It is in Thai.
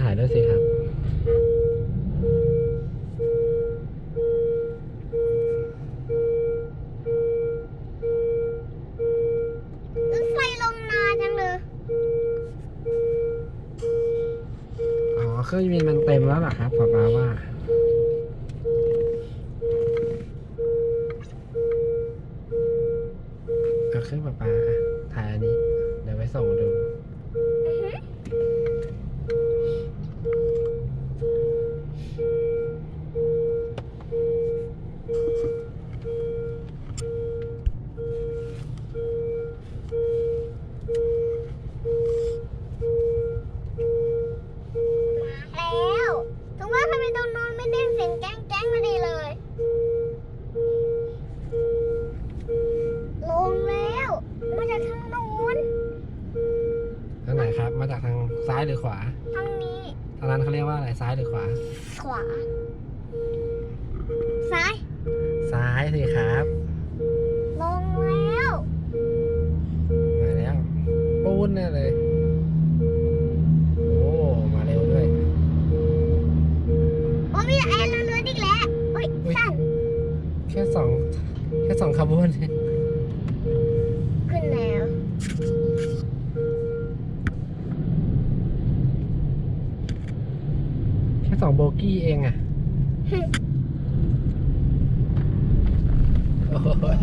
ายด้วยสิครับรถไฟลงนานจังเลยอ๋อเครื่องบินมันเต็มแล้วเหรอครับป๊าว่าเอาเครื่องป๊าถ่ายอันนี้เดี๋ยวไปส่งดูแล้วถึงว่าทำไมตรงโน้นไม่ได้เสียงแก๊งแก๊งมาดีเลยลงแล้วมาจากทางโน้น ทางไหนครับมาจากทางซ้ายหรือขวา ทางนี้ ทางนั้นเขาเรียกว่าอะไรซ้ายหรือขวา ขวาซ้าย ซ้ายสิครับ ลงแล้ว มาแล้วปูนแน่เลยโอ้มาเร็วด้วย โอ้มีแอร์ล้วนๆอีกแล้วโอ้ยสั่น แค่สองขบวนเอง ขึ้นแล้ว แค่2 โบกี้เองอะโอ้ย